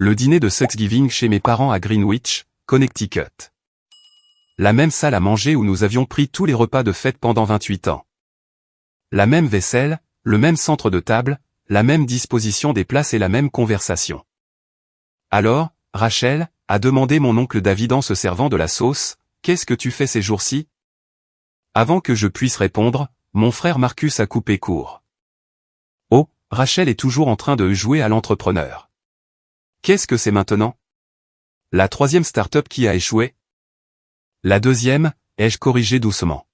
Le dîner de Thanksgiving chez mes parents à Greenwich, Connecticut. La même salle à manger où nous avions pris tous les repas de fête pendant 28 ans. La même vaisselle, le même centre de table, la même disposition des places et la même conversation. Alors, Rachel, a demandé mon oncle David en se servant de la sauce, « Qu'est-ce que tu fais ces jours-ci » Avant que je puisse répondre, mon frère Marcus a coupé court. Oh, Rachel est toujours en train de jouer à l'entrepreneur. Qu'est-ce que c'est maintenant? La troisième start-up qui a échoué? La deuxième, ai-je corrigé doucement.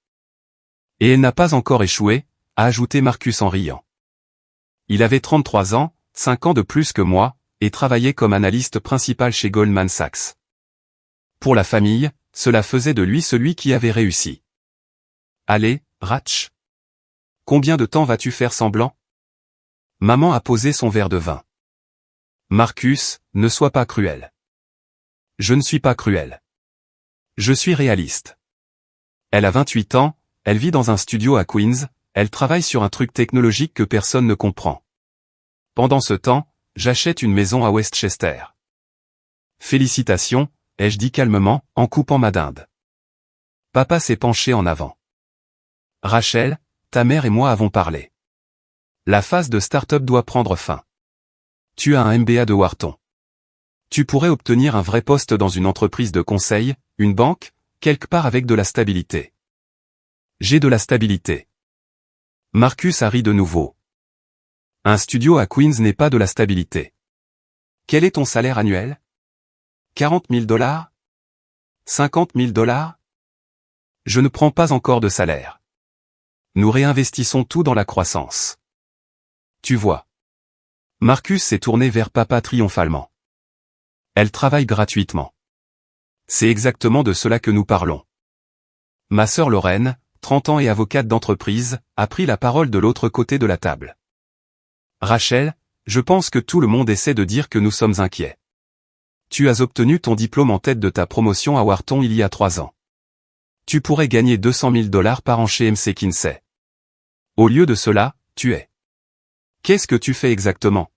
Et elle n'a pas encore échoué, a ajouté Marcus en riant. Il avait 33 ans, 5 ans de plus que moi, et travaillait comme analyste principal chez Goldman Sachs. Pour la famille, cela faisait de lui celui qui avait réussi. Allez, Rach. Combien de temps vas-tu faire semblant? Maman a posé son verre de vin. Marcus, ne sois pas cruel. Je ne suis pas cruel. Je suis réaliste. Elle a 28 ans, elle vit dans un studio à Queens, elle travaille sur un truc technologique que personne ne comprend. Pendant ce temps, j'achète une maison à Westchester. Félicitations, ai-je dit calmement, en coupant ma dinde. Papa s'est penché en avant. Rachel, ta mère et moi avons parlé. La phase de start-up doit prendre fin. Tu as un MBA de Wharton. Tu pourrais obtenir un vrai poste dans une entreprise de conseil, une banque, quelque part avec de la stabilité. J'ai de la stabilité. Marcus a ri de nouveau. Un studio à Queens n'est pas de la stabilité. Quel est ton salaire annuel? 40 000 $? 50 000 $? Je ne prends pas encore de salaire. Nous réinvestissons tout dans la croissance. Tu vois. Marcus s'est tourné vers papa triomphalement. Elle travaille gratuitement. C'est exactement de cela que nous parlons. Ma sœur Lorraine, 30 ans et avocate d'entreprise, a pris la parole de l'autre côté de la table. Rachel, je pense que tout le monde essaie de dire que nous sommes inquiets. Tu as obtenu ton diplôme en tête de ta promotion à Wharton il y a 3 ans. Tu pourrais gagner 200 000 $ par an chez MC Kinsey. Au lieu de cela, tu es. Qu'est-ce que tu fais exactement?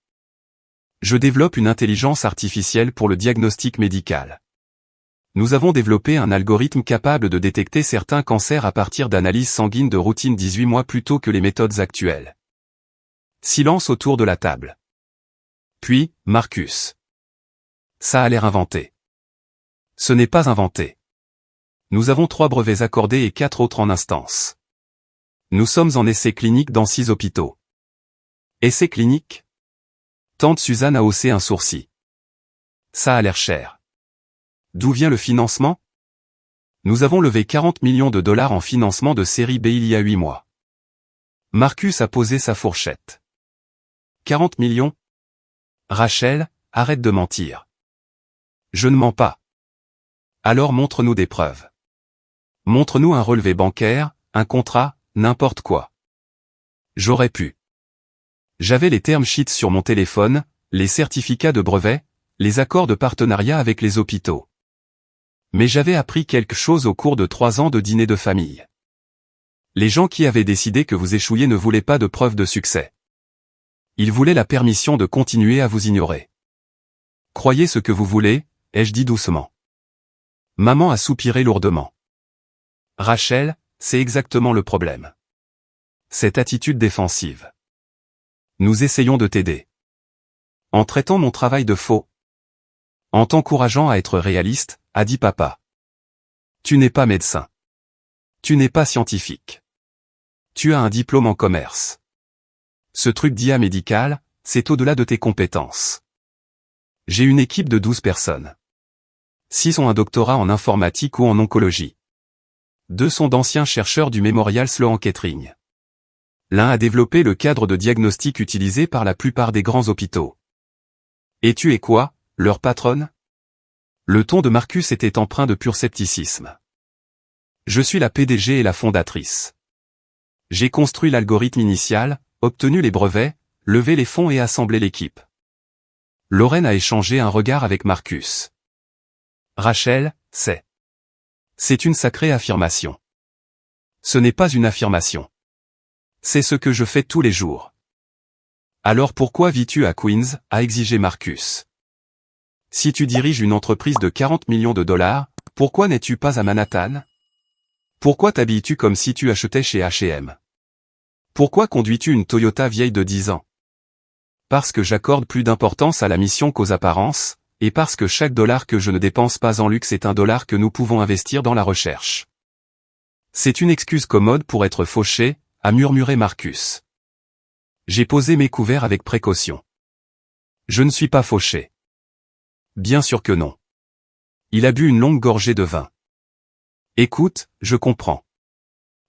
Je développe une intelligence artificielle pour le diagnostic médical. Nous avons développé un algorithme capable de détecter certains cancers à partir d'analyses sanguines de routine 18 mois plus tôt que les méthodes actuelles. Silence autour de la table. Puis, Marcus. Ça a l'air inventé. Ce n'est pas inventé. Nous avons 3 brevets accordés et 4 autres en instance. Nous sommes en essai clinique dans 6 hôpitaux. Essai clinique? Tante Suzanne a haussé un sourcil. Ça a l'air cher. D'où vient le financement? Nous avons levé 40 millions de $ en financement de série B il y a 8 mois. Marcus a posé sa fourchette. 40 millions? Rachel, arrête de mentir. Je ne mens pas. Alors montre-nous des preuves. Montre-nous un relevé bancaire, un contrat, n'importe quoi. J'aurais pu. J'avais les term sheets sur mon téléphone, les certificats de brevet, les accords de partenariat avec les hôpitaux. Mais j'avais appris quelque chose au cours de 3 ans de dîner de famille. Les gens qui avaient décidé que vous échouiez ne voulaient pas de preuves de succès. Ils voulaient la permission de continuer à vous ignorer. Croyez ce que vous voulez, ai-je dit doucement. Maman a soupiré lourdement. Rachel, c'est exactement le problème. Cette attitude défensive. Nous essayons de t'aider. En traitant mon travail de faux. En t'encourageant à être réaliste, a dit papa. Tu n'es pas médecin. Tu n'es pas scientifique. Tu as un diplôme en commerce. Ce truc d'IA médical, c'est au-delà de tes compétences. J'ai une équipe de 12 personnes. 6 ont un doctorat en informatique ou en oncologie. 2 sont d'anciens chercheurs du Memorial Sloan Kettering. L'un a développé le cadre de diagnostic utilisé par la plupart des grands hôpitaux. Et tu es quoi, leur patronne? Le ton de Marcus était empreint de pur scepticisme. Je suis la PDG et la fondatrice. J'ai construit l'algorithme initial, obtenu les brevets, levé les fonds et assemblé l'équipe. Lorraine a échangé un regard avec Marcus. Rachel, c'est une sacrée affirmation. Ce n'est pas une affirmation. C'est ce que je fais tous les jours. Alors pourquoi vis-tu à Queens, a exigé Marcus. Si tu diriges une entreprise de 40 millions de dollars, pourquoi n'es-tu pas à Manhattan? Pourquoi t'habilles-tu comme si tu achetais chez H&M? Pourquoi conduis-tu une Toyota vieille de 10 ans? Parce que j'accorde plus d'importance à la mission qu'aux apparences, et parce que chaque dollar que je ne dépense pas en luxe est un dollar que nous pouvons investir dans la recherche. C'est une excuse commode pour être fauché, a murmuré Marcus. J'ai posé mes couverts avec précaution. Je ne suis pas fauché. Bien sûr que non. Il a bu une longue gorgée de vin. Écoute, je comprends.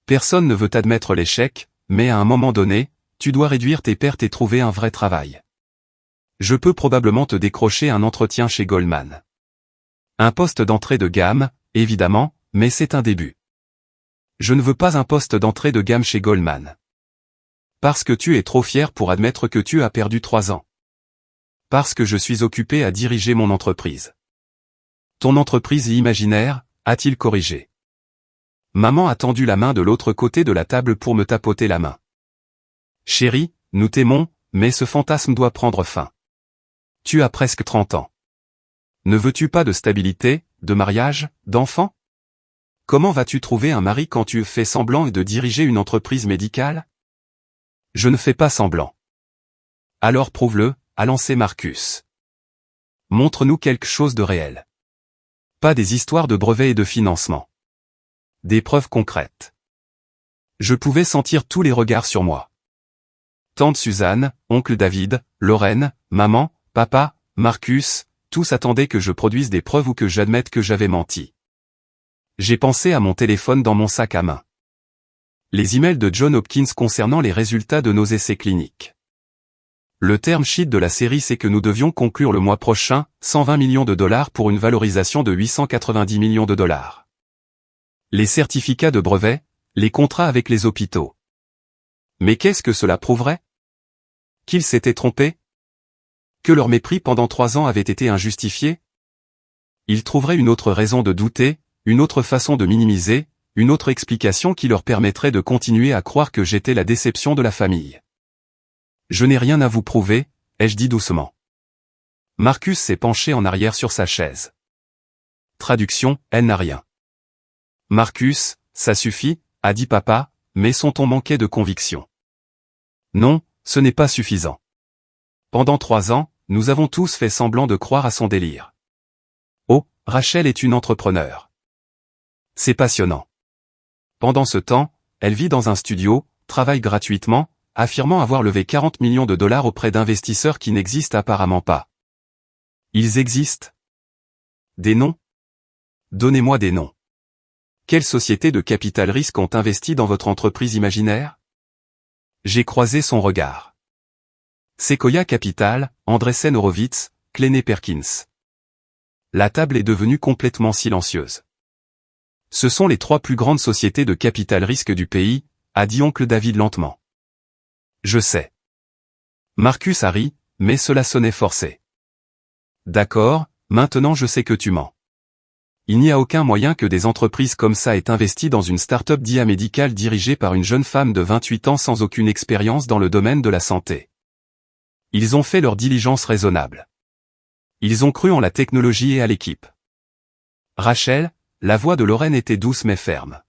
Personne ne veut admettre l'échec, mais à un moment donné, tu dois réduire tes pertes et trouver un vrai travail. Je peux probablement te décrocher un entretien chez Goldman. Un poste d'entrée de gamme, évidemment, mais c'est un début. Je ne veux pas un poste d'entrée de gamme chez Goldman. Parce que tu es trop fier pour admettre que tu as perdu 3 ans. Parce que je suis occupé à diriger mon entreprise. Ton entreprise imaginaire, a-t-il corrigé. Maman a tendu la main de l'autre côté de la table pour me tapoter la main. Chérie, nous t'aimons, mais ce fantasme doit prendre fin. Tu as presque 30 ans. Ne veux-tu pas de stabilité, de mariage, d'enfants? Comment vas-tu trouver un mari quand tu fais semblant de diriger une entreprise médicale? Je ne fais pas semblant. Alors prouve-le, a lancé Marcus. Montre-nous quelque chose de réel. Pas des histoires de brevets et de financement. Des preuves concrètes. Je pouvais sentir tous les regards sur moi. Tante Suzanne, oncle David, Lorraine, maman, papa, Marcus, tous attendaient que je produise des preuves ou que j'admette que j'avais menti. J'ai pensé à mon téléphone dans mon sac à main. Les emails de John Hopkins concernant les résultats de nos essais cliniques. Le term sheet de la série c'est que nous devions conclure le mois prochain, 120 millions de dollars pour une valorisation de 890 millions de dollars. Les certificats de brevet, les contrats avec les hôpitaux. Mais qu'est-ce que cela prouverait? Qu'ils s'étaient trompés? Que leur mépris pendant 3 ans avait été injustifié? Ils trouveraient une autre raison de douter, une autre façon de minimiser, une autre explication qui leur permettrait de continuer à croire que j'étais la déception de la famille. Je n'ai rien à vous prouver, ai-je dit doucement. Marcus s'est penché en arrière sur sa chaise. Traduction, elle n'a rien. Marcus, ça suffit, a dit papa, mais son ton manquait de conviction. Non, ce n'est pas suffisant. Pendant 3 ans, nous avons tous fait semblant de croire à son délire. Oh, Rachel est une entrepreneure. C'est passionnant. Pendant ce temps, elle vit dans un studio, travaille gratuitement, affirmant avoir levé 40 millions de dollars auprès d'investisseurs qui n'existent apparemment pas. Ils existent? Des noms? Donnez-moi des noms. Quelles sociétés de capital risque ont investi dans votre entreprise imaginaire? J'ai croisé son regard. Sequoia Capital, Andreessen Horowitz, Kleiner Perkins. La table est devenue complètement silencieuse. Ce sont les 3 plus grandes sociétés de capital risque du pays, a dit oncle David lentement. Je sais. Marcus a ri, mais cela sonnait forcé. D'accord, maintenant je sais que tu mens. Il n'y a aucun moyen que des entreprises comme ça aient investi dans une start-up d'IA médicale dirigée par une jeune femme de 28 ans sans aucune expérience dans le domaine de la santé. Ils ont fait leur diligence raisonnable. Ils ont cru en la technologie et à l'équipe. Rachel, la voix de Lorraine était douce mais ferme.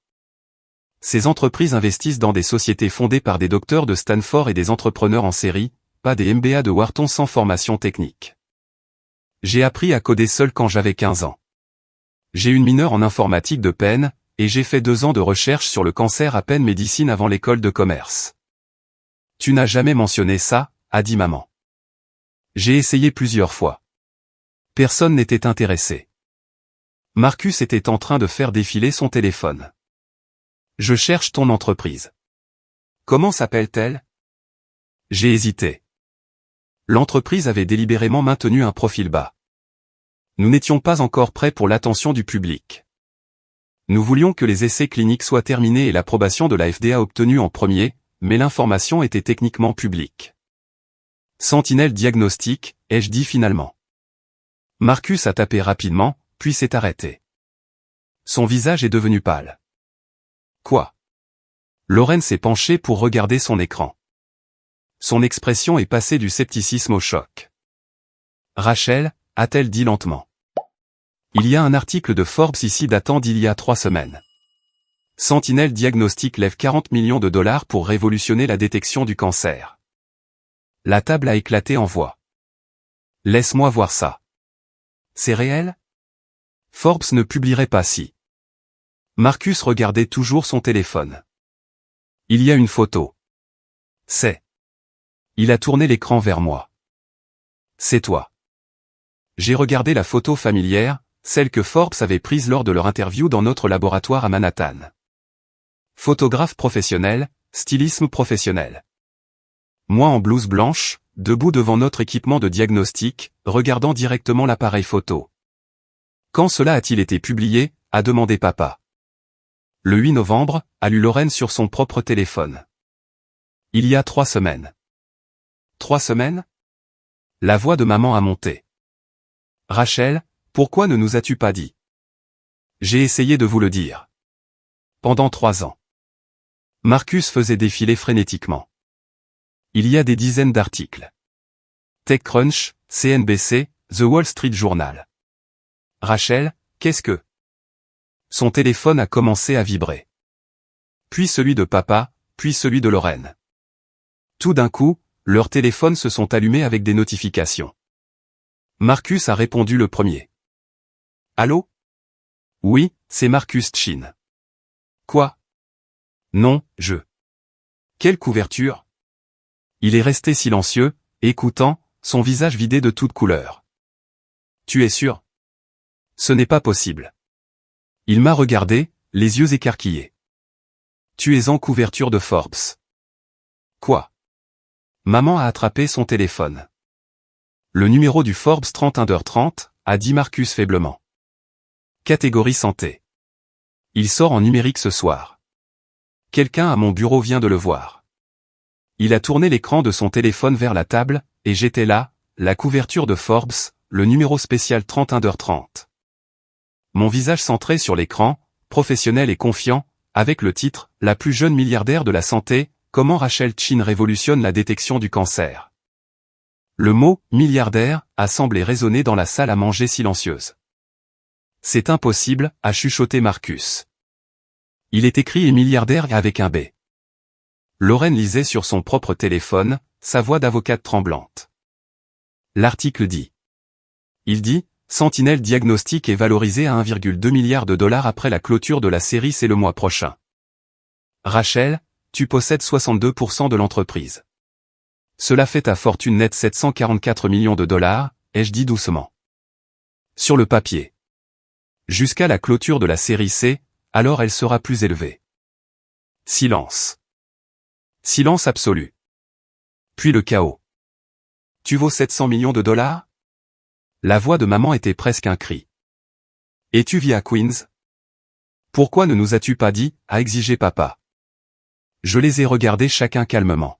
Ces entreprises investissent dans des sociétés fondées par des docteurs de Stanford et des entrepreneurs en série, pas des MBA de Wharton sans formation technique. J'ai appris à coder seul quand j'avais 15 ans. J'ai une mineure en informatique de Penn, et j'ai fait 2 ans de recherche sur le cancer à Penn Medicine avant l'école de commerce. Tu n'as jamais mentionné ça, a dit maman. J'ai essayé plusieurs fois. Personne n'était intéressé. Marcus était en train de faire défiler son téléphone. Je cherche ton entreprise. Comment s'appelle-t-elle? J'ai hésité. L'entreprise avait délibérément maintenu un profil bas. Nous n'étions pas encore prêts pour l'attention du public. Nous voulions que les essais cliniques soient terminés et l'approbation de la FDA obtenue en premier, mais l'information était techniquement publique. Sentinelle diagnostic, ai-je dit finalement. Marcus a tapé rapidement, puis s'est arrêté. Son visage est devenu pâle. Quoi? Lorraine s'est penchée pour regarder son écran. Son expression est passée du scepticisme au choc. Rachel, a-t-elle dit lentement. Il y a un article de Forbes ici datant d'il y a 3 semaines. Sentinel Diagnostic lève 40 millions de dollars pour révolutionner la détection du cancer. La table a éclaté en voix. Laisse-moi voir ça. C'est réel? Forbes ne publierait pas si. Marcus regardait toujours son téléphone. Il y a une photo. C'est. Il a tourné l'écran vers moi. C'est toi. J'ai regardé la photo familière, celle que Forbes avait prise lors de leur interview dans notre laboratoire à Manhattan. Photographe professionnel, stylisme professionnel. Moi en blouse blanche, debout devant notre équipement de diagnostic, regardant directement l'appareil photo. Quand cela a-t-il été publié, a demandé papa. Le 8 novembre, a lu Lorraine sur son propre téléphone. Il y a 3 semaines. 3 semaines? La voix de maman a monté. Rachel, pourquoi ne nous as-tu pas dit? J'ai essayé de vous le dire. Pendant 3 ans. Marcus faisait défiler frénétiquement. Il y a des dizaines d'articles. TechCrunch, CNBC, The Wall Street Journal. Rachel, qu'est-ce que? Son téléphone a commencé à vibrer. Puis celui de papa, puis celui de Lorraine. Tout d'un coup, leurs téléphones se sont allumés avec des notifications. Marcus a répondu le premier. Allô? Oui, c'est Marcus Chin. Quoi? Non, je. Quelle couverture? Il est resté silencieux, écoutant, son visage vidé de toute couleur. Tu es sûr? Ce n'est pas possible. Il m'a regardé, les yeux écarquillés. Tu es en couverture de Forbes. Quoi? Maman a attrapé son téléphone. Le numéro du Forbes 31h30, a dit Marcus faiblement. Catégorie santé. Il sort en numérique ce soir. Quelqu'un à mon bureau vient de le voir. Il a tourné l'écran de son téléphone vers la table, et j'étais là, la couverture de Forbes, le numéro spécial 31h30. Mon visage centré sur l'écran, professionnel et confiant, avec le titre « La plus jeune milliardaire de la santé, comment Rachel Chin révolutionne la détection du cancer ». Le mot « milliardaire » a semblé résonner dans la salle à manger silencieuse. C'est impossible, a chuchoté Marcus. Il est écrit « et milliardaire » avec un B. Lorraine lisait sur son propre téléphone, sa voix d'avocate tremblante. L'article dit. Il dit, Sentinel Diagnostic est valorisé à 1,2 milliard de dollars après la clôture de la série c'est le mois prochain. Rachel, tu possèdes 62% de l'entreprise. Cela fait ta fortune nette 744 millions de dollars, ai-je dit doucement. Sur le papier. Jusqu'à la clôture de la série C, alors elle sera plus élevée. Silence. Silence absolu. Puis le chaos. Tu vaux 700 millions de dollars? La voix de maman était presque un cri. Et tu vis à Queens? Pourquoi ne nous as-tu pas dit, a exigé papa. Je les ai regardés chacun calmement.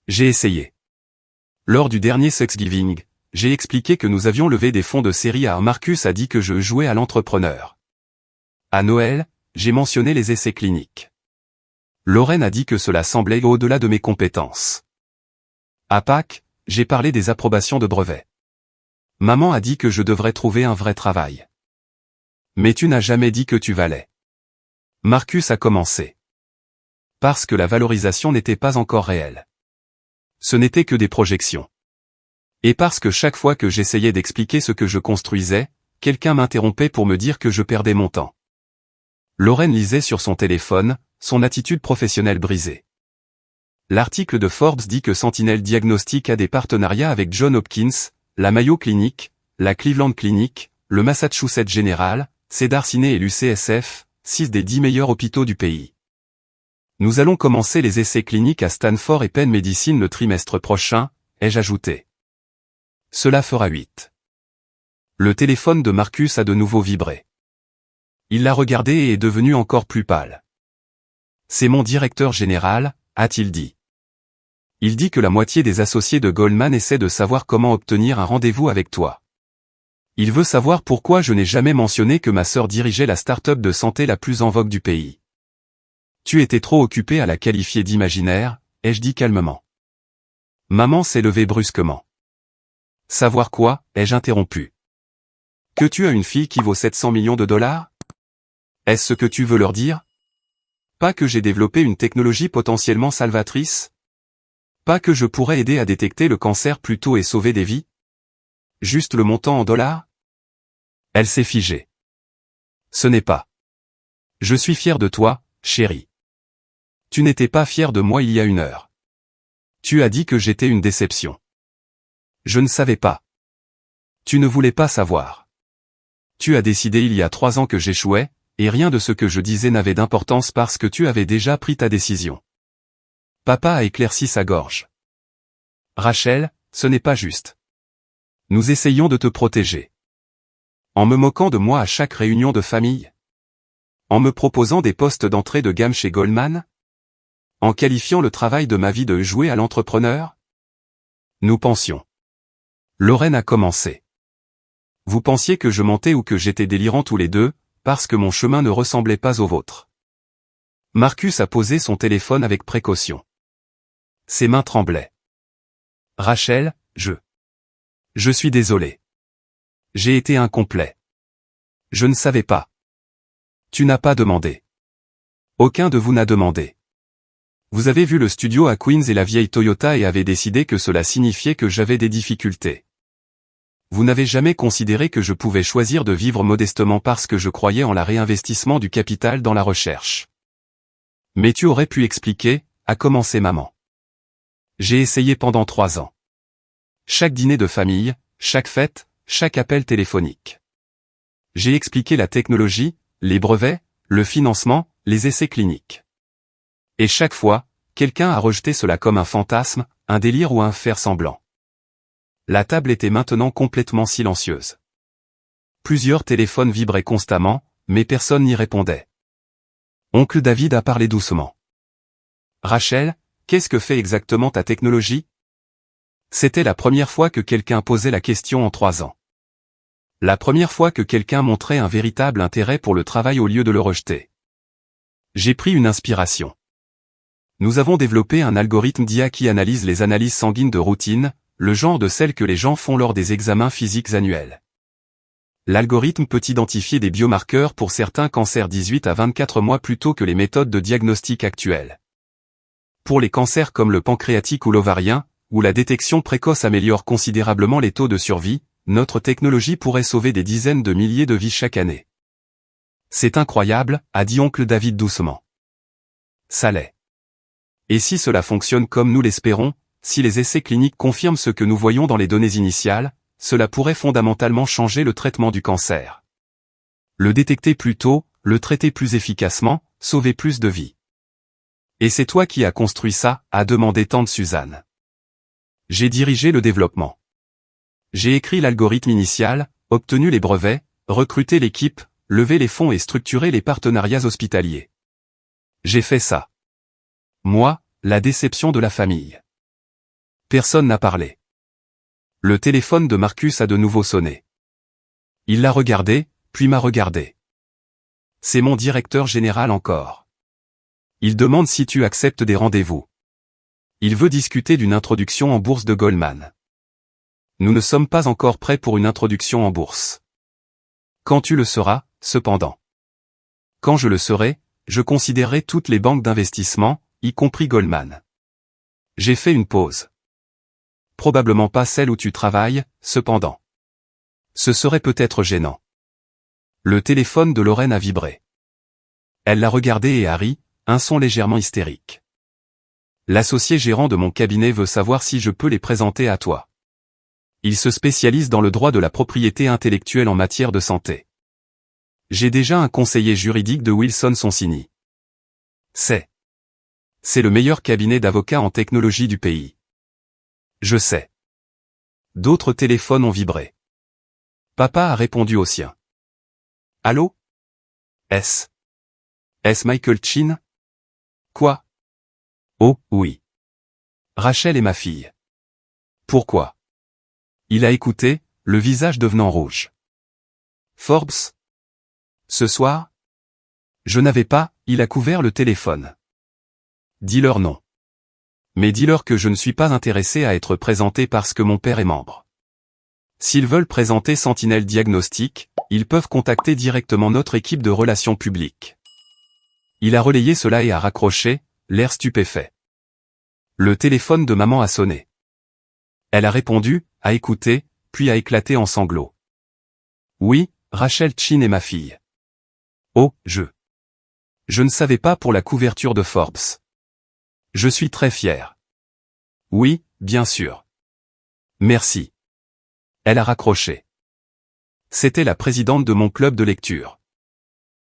J'ai essayé. Lors du dernier Thanksgiving, j'ai expliqué que nous avions levé des fonds de série à Marcus a dit que je jouais à l'entrepreneur. À Noël, j'ai mentionné les essais cliniques. Lorraine a dit que cela semblait au-delà de mes compétences. À Pâques, j'ai parlé des approbations de brevets. Maman a dit que je devrais trouver un vrai travail. Mais tu n'as jamais dit que tu valais. Marcus a commencé. Parce que la valorisation n'était pas encore réelle. Ce n'était que des projections. Et parce que chaque fois que j'essayais d'expliquer ce que je construisais, quelqu'un m'interrompait pour me dire que je perdais mon temps. Lorraine lisait sur son téléphone, son attitude professionnelle brisée. L'article de Forbes dit que Sentinel Diagnostic a des partenariats avec Johns Hopkins, la Mayo Clinic, la Cleveland Clinic, le Massachusetts General, Cedars-Sinai et l'UCSF, 6 des 10 meilleurs hôpitaux du pays. Nous allons commencer les essais cliniques à Stanford et Penn Medicine le trimestre prochain, ai-je ajouté. Cela fera 8. Le téléphone de Marcus a de nouveau vibré. Il l'a regardé et est devenu encore plus pâle. C'est mon directeur général, a-t-il dit. Il dit que la moitié des associés de Goldman essaient de savoir comment obtenir un rendez-vous avec toi. Il veut savoir pourquoi je n'ai jamais mentionné que ma sœur dirigeait la start-up de santé la plus en vogue du pays. Tu étais trop occupé à la qualifier d'imaginaire, ai-je dit calmement. Maman s'est levée brusquement. Savoir quoi, ai-je interrompu. Que tu as une fille qui vaut 700 millions de dollars? Est-ce ce que tu veux leur dire? Pas que j'ai développé une technologie potentiellement salvatrice? Pas que je pourrais aider à détecter le cancer plus tôt et sauver des vies? Juste le montant en dollars? Elle s'est figée. Ce n'est pas. Je suis fier de toi, chérie. Tu n'étais pas fier de moi il y a une heure. Tu as dit que j'étais une déception. Je ne savais pas. Tu ne voulais pas savoir. Tu as décidé il y a 3 ans que j'échouais, et rien de ce que je disais n'avait d'importance parce que tu avais déjà pris ta décision. Papa a éclairci sa gorge. Rachel, ce n'est pas juste. Nous essayons de te protéger. En me moquant de moi à chaque réunion de famille? En me proposant des postes d'entrée de gamme chez Goldman? En qualifiant le travail de ma vie de jouer à l'entrepreneur? Nous pensions. Lorraine a commencé. Vous pensiez que je mentais ou que j'étais délirant tous les deux, parce que mon chemin ne ressemblait pas au vôtre. Marcus a posé son téléphone avec précaution. Ses mains tremblaient. Rachel, je suis désolé. J'ai été incomplet. Je ne savais pas. Tu n'as pas demandé. Aucun de vous n'a demandé. Vous avez vu le studio à Queens et la vieille Toyota et avez décidé que cela signifiait que j'avais des difficultés. Vous n'avez jamais considéré que je pouvais choisir de vivre modestement parce que je croyais en la réinvestissement du capital dans la recherche. Mais tu aurais pu expliquer, a commencé maman. J'ai essayé pendant 3 ans. Chaque dîner de famille, chaque fête, chaque appel téléphonique. J'ai expliqué la technologie, les brevets, le financement, les essais cliniques. Et chaque fois, quelqu'un a rejeté cela comme un fantasme, un délire ou un faire-semblant. La table était maintenant complètement silencieuse. Plusieurs téléphones vibraient constamment, mais personne n'y répondait. Oncle David a parlé doucement. Rachel, qu'est-ce que fait exactement ta technologie? C'était la première fois que quelqu'un posait la question en 3 ans. La première fois que quelqu'un montrait un véritable intérêt pour le travail au lieu de le rejeter. J'ai pris une inspiration. Nous avons développé un algorithme d'IA qui analyse les analyses sanguines de routine, le genre de celles que les gens font lors des examens physiques annuels. L'algorithme peut identifier des biomarqueurs pour certains cancers 18 à 24 mois plus tôt que les méthodes de diagnostic actuelles. Pour les cancers comme le pancréatique ou l'ovarien, où la détection précoce améliore considérablement les taux de survie, notre technologie pourrait sauver des dizaines de milliers de vies chaque année. C'est incroyable, a dit oncle David doucement. Ça l'est. Et si cela fonctionne comme nous l'espérons, si les essais cliniques confirment ce que nous voyons dans les données initiales, cela pourrait fondamentalement changer le traitement du cancer. Le détecter plus tôt, le traiter plus efficacement, sauver plus de vies. Et c'est toi qui as construit ça, a demandé tante Suzanne. J'ai dirigé le développement. J'ai écrit l'algorithme initial, obtenu les brevets, recruté l'équipe, levé les fonds et structuré les partenariats hospitaliers. J'ai fait ça. Moi, la déception de la famille. Personne n'a parlé. Le téléphone de Marcus a de nouveau sonné. Il l'a regardé, puis m'a regardé. C'est mon directeur général encore. Il demande si tu acceptes des rendez-vous. Il veut discuter d'une introduction en bourse de Goldman. Nous ne sommes pas encore prêts pour une introduction en bourse. Quand tu le seras, cependant. Quand je le serai, je considérerai toutes les banques d'investissement, y compris Goldman. J'ai fait une pause. Probablement pas celle où tu travailles, cependant. Ce serait peut-être gênant. Le téléphone de Lorraine a vibré. Elle l'a regardé et a ri, un son légèrement hystérique. L'associé gérant de mon cabinet veut savoir si je peux les présenter à toi. Il se spécialise dans le droit de la propriété intellectuelle en matière de santé. J'ai déjà un conseiller juridique de Wilson Sonsini. C'est le meilleur cabinet d'avocats en technologie du pays. Je sais. D'autres téléphones ont vibré. Papa a répondu au sien. Allô? Est-ce Michael Chin? Quoi? Oh, oui. Rachel est ma fille. Pourquoi? Il a écouté, le visage devenant rouge. Forbes? Ce soir? Je n'avais pas, il a couvert le téléphone. Dis-leur non. Mais dis-leur que je ne suis pas intéressé à être présenté parce que mon père est membre. S'ils veulent présenter Sentinel Diagnostic, ils peuvent contacter directement notre équipe de relations publiques. Il a relayé cela et a raccroché, l'air stupéfait. Le téléphone de maman a sonné. Elle a répondu, a écouté, puis a éclaté en sanglots. Oui, Rachel Chin est ma fille. Oh, je ne savais pas pour la couverture de Forbes. Je suis très fier. Oui, bien sûr. Merci. Elle a raccroché. C'était la présidente de mon club de lecture.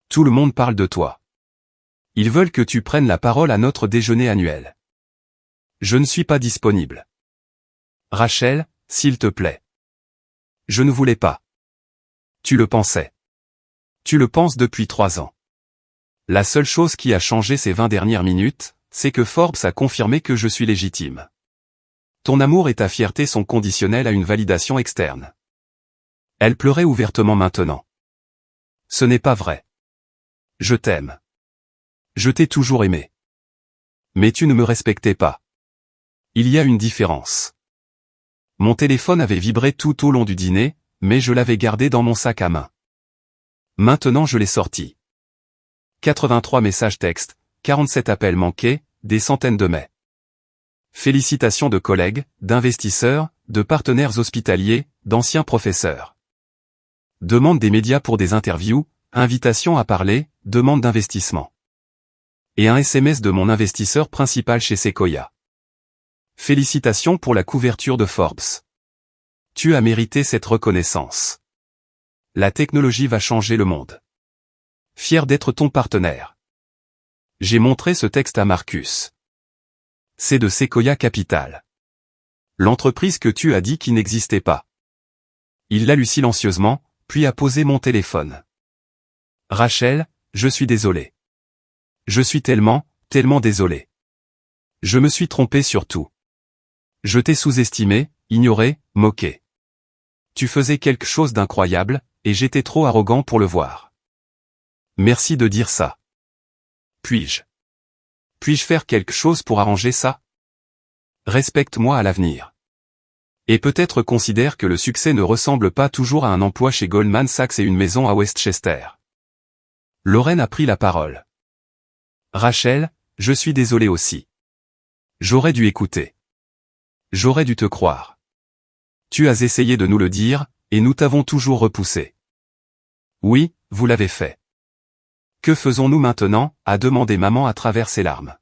Tout le monde parle de toi. Ils veulent que tu prennes la parole à notre déjeuner annuel. Je ne suis pas disponible. Rachel, s'il te plaît. Je ne voulais pas. Tu le pensais. Tu le penses depuis 3 ans. La seule chose qui a changé ces 20 dernières minutes, c'est que Forbes a confirmé que je suis légitime. Ton amour et ta fierté sont conditionnels à une validation externe. Elle pleurait ouvertement maintenant. Ce n'est pas vrai. Je t'aime. Je t'ai toujours aimé. Mais tu ne me respectais pas. Il y a une différence. Mon téléphone avait vibré tout au long du dîner, mais je l'avais gardé dans mon sac à main. Maintenant je l'ai sorti. 83 messages textes, 47 appels manqués, des centaines de mails. Félicitations de collègues, d'investisseurs, de partenaires hospitaliers, d'anciens professeurs. Demande des médias pour des interviews, invitation à parler, demande d'investissement. Et un SMS de mon investisseur principal chez Sequoia. Félicitations pour la couverture de Forbes. Tu as mérité cette reconnaissance. La technologie va changer le monde. Fier d'être ton partenaire. J'ai montré ce texte à Marcus. C'est de Sequoia Capital. L'entreprise que tu as dit qui n'existait pas. Il l'a lu silencieusement, puis a posé mon téléphone. Rachel, je suis désolé. Je suis tellement désolé. Je me suis trompé sur tout. Je t'ai sous-estimé, ignoré, moqué. Tu faisais quelque chose d'incroyable, et j'étais trop arrogant pour le voir. Merci de dire ça. Puis-je faire quelque chose pour arranger ça? Respecte-moi à l'avenir. Et peut-être considère que le succès ne ressemble pas toujours à un emploi chez Goldman Sachs et une maison à Westchester. Lorraine a pris la parole. Rachel, je suis désolé aussi. J'aurais dû écouter. J'aurais dû te croire. Tu as essayé de nous le dire, et nous t'avons toujours repoussé. Oui, vous l'avez fait. Que faisons-nous maintenant, a demandé maman à travers ses larmes.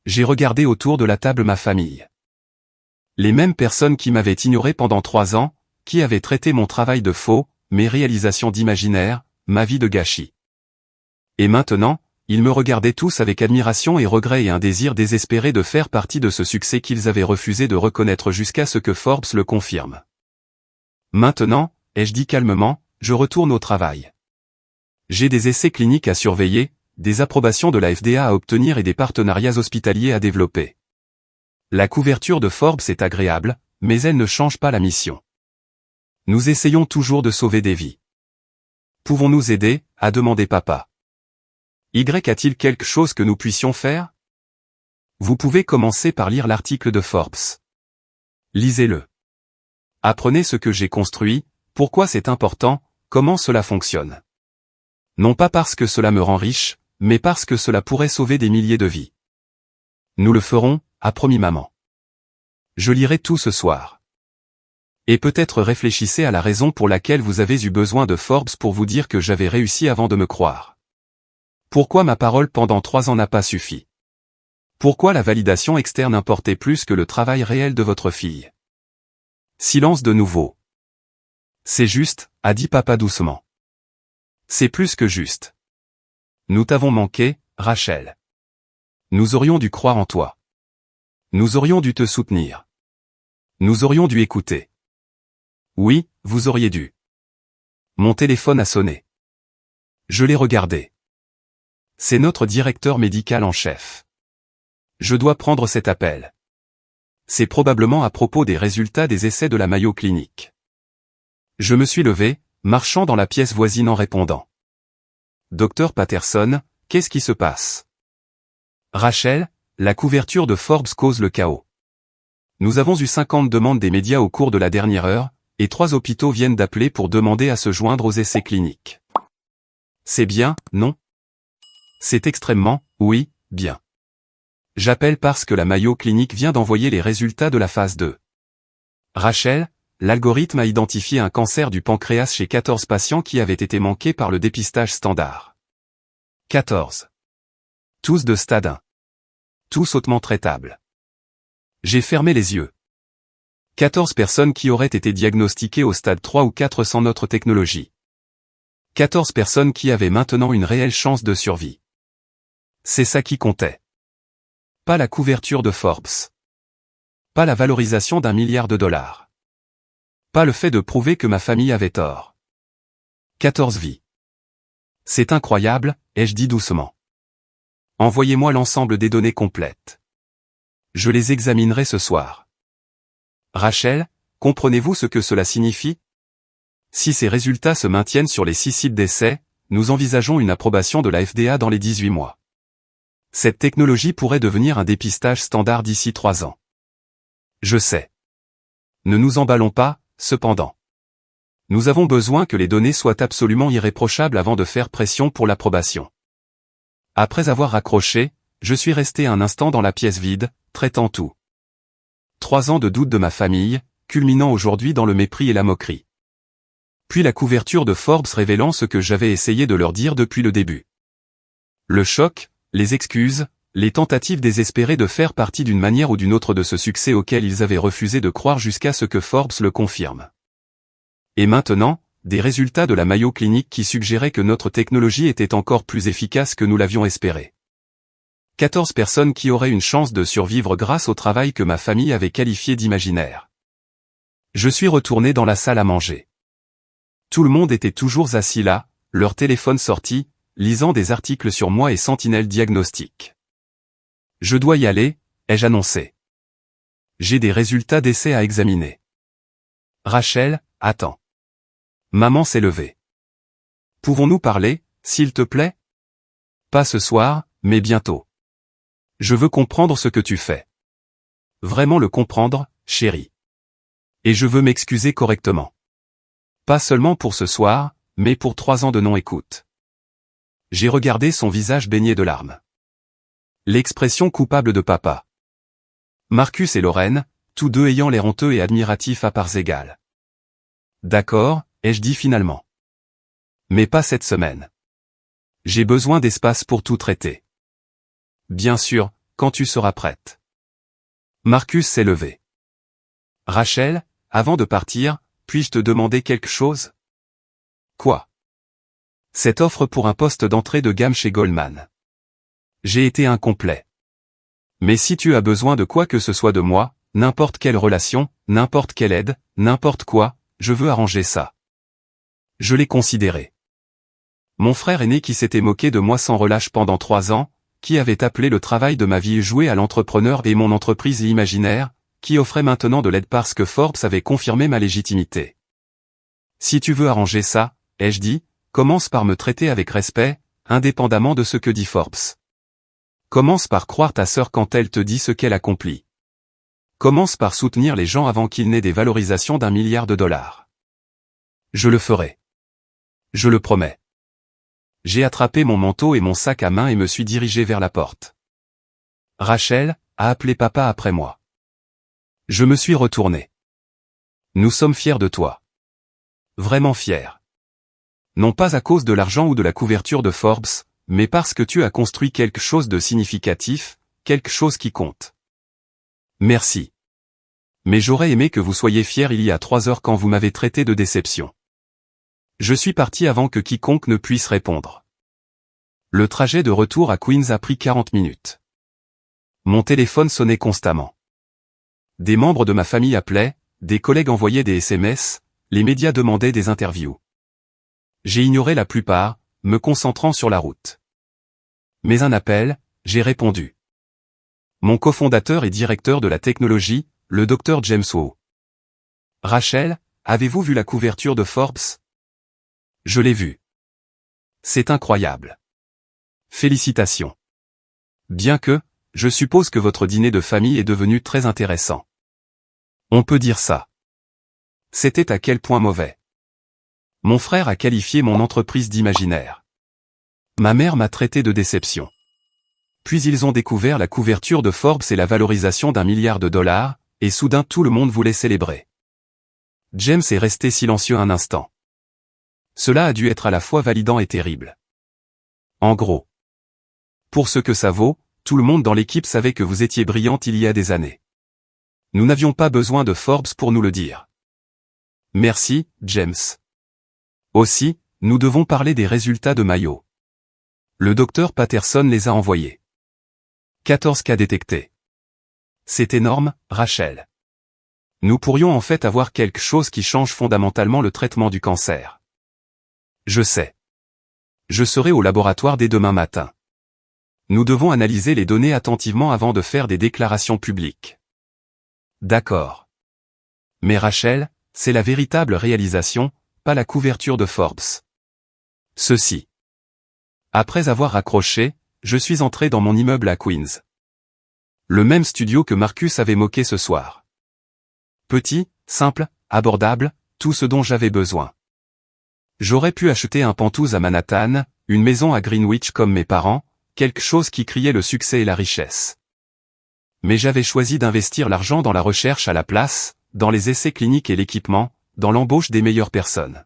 J'ai regardé autour de la table ma famille. Les mêmes personnes qui m'avaient ignoré pendant 3 ans, qui avaient traité mon travail de faux, mes réalisations d'imaginaire, ma vie de gâchis. Et maintenant, ils me regardaient tous avec admiration et regret et un désir désespéré de faire partie de ce succès qu'ils avaient refusé de reconnaître jusqu'à ce que Forbes le confirme. Maintenant, ai-je dit calmement, je retourne au travail. J'ai des essais cliniques à surveiller, des approbations de la FDA à obtenir et des partenariats hospitaliers à développer. La couverture de Forbes est agréable, mais elle ne change pas la mission. Nous essayons toujours de sauver des vies. Pouvons-nous aider, a demandé papa. Y a-t-il quelque chose que nous puissions faire? Vous pouvez commencer par lire l'article de Forbes. Lisez-le. Apprenez ce que j'ai construit, pourquoi c'est important, comment cela fonctionne. Non pas parce que cela me rend riche, mais parce que cela pourrait sauver des milliers de vies. Nous le ferons, a promis maman. Je lirai tout ce soir. Et peut-être réfléchissez à la raison pour laquelle vous avez eu besoin de Forbes pour vous dire que j'avais réussi avant de me croire. Pourquoi ma parole pendant 3 ans n'a pas suffi? Pourquoi la validation externe importait plus que le travail réel de votre fille? Silence de nouveau. C'est juste, a dit papa doucement. C'est plus que juste. Nous t'avons manqué, Rachel. Nous aurions dû croire en toi. Nous aurions dû te soutenir. Nous aurions dû écouter. Oui, vous auriez dû. Mon téléphone a sonné. Je l'ai regardé. C'est notre directeur médical en chef. Je dois prendre cet appel. C'est probablement à propos des résultats des essais de la Mayo Clinic. Je me suis levé, marchant dans la pièce voisine en répondant. Docteur Patterson, qu'est-ce qui se passe? Rachel, la couverture de Forbes cause le chaos. Nous avons eu 50 demandes des médias au cours de la dernière heure, et 3 hôpitaux viennent d'appeler pour demander à se joindre aux essais cliniques. C'est bien, non? C'est extrêmement, oui, bien. J'appelle parce que la Mayo Clinic vient d'envoyer les résultats de la phase 2. Rachel, l'algorithme a identifié un cancer du pancréas chez 14 patients qui avaient été manqués par le dépistage standard. 14. Tous de stade 1. Tous hautement traitables. J'ai fermé les yeux. 14 personnes qui auraient été diagnostiquées au stade 3 ou 4 sans notre technologie. 14 personnes qui avaient maintenant une réelle chance de survie. C'est ça qui comptait. Pas la couverture de Forbes. Pas la valorisation d'1 milliard de dollars. Pas le fait de prouver que ma famille avait tort. 14 vies. C'est incroyable, ai-je dit doucement. Envoyez-moi l'ensemble des données complètes. Je les examinerai ce soir. Rachel, comprenez-vous ce que cela signifie? Si ces résultats se maintiennent sur les 6 sites d'essai, nous envisageons une approbation de la FDA dans les 18 mois. Cette technologie pourrait devenir un dépistage standard d'ici 3 ans. Je sais. Ne nous emballons pas, cependant. Nous avons besoin que les données soient absolument irréprochables avant de faire pression pour l'approbation. Après avoir raccroché, je suis resté un instant dans la pièce vide, traitant tout. 3 ans de doute de ma famille, culminant aujourd'hui dans le mépris et la moquerie. Puis la couverture de Forbes révélant ce que j'avais essayé de leur dire depuis le début. Le choc, les excuses, les tentatives désespérées de faire partie d'une manière ou d'une autre de ce succès auquel ils avaient refusé de croire jusqu'à ce que Forbes le confirme. Et maintenant, des résultats de la Mayo Clinic qui suggéraient que notre technologie était encore plus efficace que nous l'avions espéré. 14 personnes qui auraient une chance de survivre grâce au travail que ma famille avait qualifié d'imaginaire. Je suis retourné dans la salle à manger. Tout le monde était toujours assis là, leur téléphone sorti, lisant des articles sur moi et Sentinel Diagnostic. Je dois y aller, ai-je annoncé. J'ai des résultats d'essai à examiner. Rachel, attends. Maman s'est levée. Pouvons-nous parler, s'il te plaît? Pas ce soir, mais bientôt. Je veux comprendre ce que tu fais. Vraiment le comprendre, chérie. Et je veux m'excuser correctement. Pas seulement pour ce soir, mais pour 3 ans de non-écoute. J'ai regardé son visage baigné de larmes. L'expression coupable de papa. Marcus et Lorraine, tous deux ayant l'air honteux et admiratifs à parts égales. D'accord, ai-je dit finalement. Mais pas cette semaine. J'ai besoin d'espace pour tout traiter. Bien sûr, quand tu seras prête. Marcus s'est levé. Rachel, avant de partir, puis-je te demander quelque chose? Quoi? Cette offre pour un poste d'entrée de gamme chez Goldman. J'ai été incomplet. Mais si tu as besoin de quoi que ce soit de moi, n'importe quelle relation, n'importe quelle aide, n'importe quoi, je veux arranger ça. Je l'ai considéré. Mon frère aîné qui s'était moqué de moi sans relâche pendant 3 ans, qui avait appelé le travail de ma vie et joué à l'entrepreneur et mon entreprise imaginaire, qui offrait maintenant de l'aide parce que Forbes avait confirmé ma légitimité. Si tu veux arranger ça, ai-je dit, commence par me traiter avec respect, indépendamment de ce que dit Forbes. Commence par croire ta sœur quand elle te dit ce qu'elle accomplit. Commence par soutenir les gens avant qu'il n'ait des valorisations d'1 milliard de dollars. Je le ferai. Je le promets. J'ai attrapé mon manteau et mon sac à main et me suis dirigé vers la porte. Rachel a appelé papa après moi. Je me suis retourné. Nous sommes fiers de toi. Vraiment fiers. Non pas à cause de l'argent ou de la couverture de Forbes, mais parce que tu as construit quelque chose de significatif, quelque chose qui compte. Merci. Mais j'aurais aimé que vous soyez fiers il y a 3 heures quand vous m'avez traité de déception. Je suis parti avant que quiconque ne puisse répondre. Le trajet de retour à Queens a pris 40 minutes. Mon téléphone sonnait constamment. Des membres de ma famille appelaient, des collègues envoyaient des SMS, les médias demandaient des interviews. J'ai ignoré la plupart, me concentrant sur la route. Mais un appel, j'ai répondu. Mon cofondateur et directeur de la technologie, le Dr James Wu. Rachel, avez-vous vu la couverture de Forbes? Je l'ai vue. C'est incroyable. Félicitations. Bien que, je suppose que votre dîner de famille est devenu très intéressant. On peut dire ça. C'était à quel point mauvais. Mon frère a qualifié mon entreprise d'imaginaire. Ma mère m'a traité de déception. Puis ils ont découvert la couverture de Forbes et la valorisation d'1 milliard de dollars, et soudain tout le monde voulait célébrer. James est resté silencieux un instant. Cela a dû être à la fois validant et terrible. En gros. Pour ce que ça vaut, tout le monde dans l'équipe savait que vous étiez brillante il y a des années. Nous n'avions pas besoin de Forbes pour nous le dire. Merci, James. Aussi, nous devons parler des résultats de Mayo. Le docteur Patterson les a envoyés. 14 cas détectés. C'est énorme, Rachel. Nous pourrions en fait avoir quelque chose qui change fondamentalement le traitement du cancer. Je sais. Je serai au laboratoire dès demain matin. Nous devons analyser les données attentivement avant de faire des déclarations publiques. D'accord. Mais Rachel, c'est la véritable réalisation, pas la couverture de Forbes. Ceci. Après avoir raccroché, je suis entré dans mon immeuble à Queens. Le même studio que Marcus avait moqué ce soir. Petit, simple, abordable, tout ce dont j'avais besoin. J'aurais pu acheter un penthouse à Manhattan, une maison à Greenwich comme mes parents, quelque chose qui criait le succès et la richesse. Mais j'avais choisi d'investir l'argent dans la recherche à la place, dans les essais cliniques et l'équipement, dans l'embauche des meilleures personnes.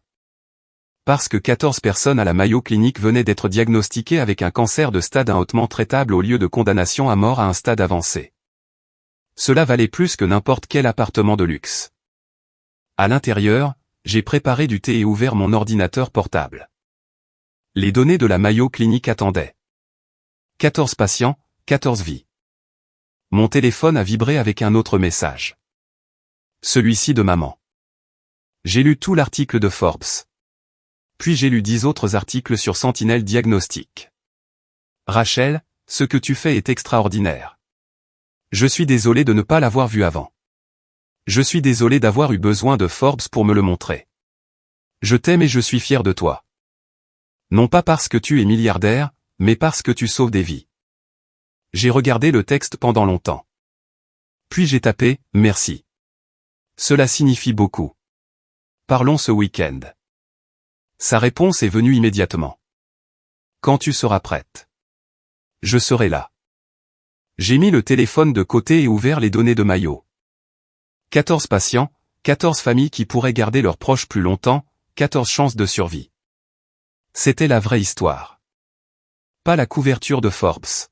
Parce que 14 personnes à la Mayo Clinic venaient d'être diagnostiquées avec un cancer de stade 1 hautement traitable au lieu de condamnation à mort à un stade avancé. Cela valait plus que n'importe quel appartement de luxe. À l'intérieur, j'ai préparé du thé et ouvert mon ordinateur portable. Les données de la Mayo Clinic attendaient. 14 patients, 14 vies. Mon téléphone a vibré avec un autre message. Celui-ci de maman. J'ai lu tout l'article de Forbes. Puis j'ai lu 10 autres articles sur Sentinel Diagnostic. Rachel, ce que tu fais est extraordinaire. Je suis désolé de ne pas l'avoir vu avant. Je suis désolé d'avoir eu besoin de Forbes pour me le montrer. Je t'aime et je suis fier de toi. Non pas parce que tu es milliardaire, mais parce que tu sauves des vies. J'ai regardé le texte pendant longtemps. Puis j'ai tapé « Merci ». Cela signifie beaucoup. Parlons ce week-end. Sa réponse est venue immédiatement. Quand tu seras prête. Je serai là. J'ai mis le téléphone de côté et ouvert les données de Mayo. 14 patients, 14 familles qui pourraient garder leurs proches plus longtemps, 14 chances de survie. C'était la vraie histoire. Pas la couverture de Forbes.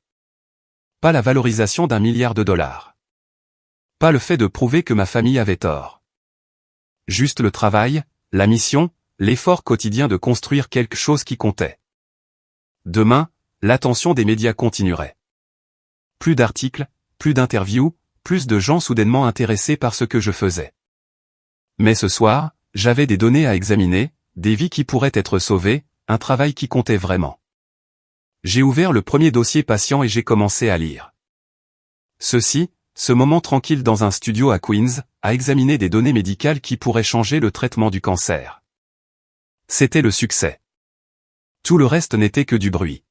Pas la valorisation d'1 milliard de dollars. Pas le fait de prouver que ma famille avait tort. Juste le travail, la mission, l'effort quotidien de construire quelque chose qui comptait. Demain, l'attention des médias continuerait. Plus d'articles, plus d'interviews, plus de gens soudainement intéressés par ce que je faisais. Mais ce soir, j'avais des données à examiner, des vies qui pourraient être sauvées, un travail qui comptait vraiment. J'ai ouvert le premier dossier patient et j'ai commencé à lire. Ce moment tranquille dans un studio à Queens, à examiner des données médicales qui pourraient changer le traitement du cancer. C'était le succès. Tout le reste n'était que du bruit.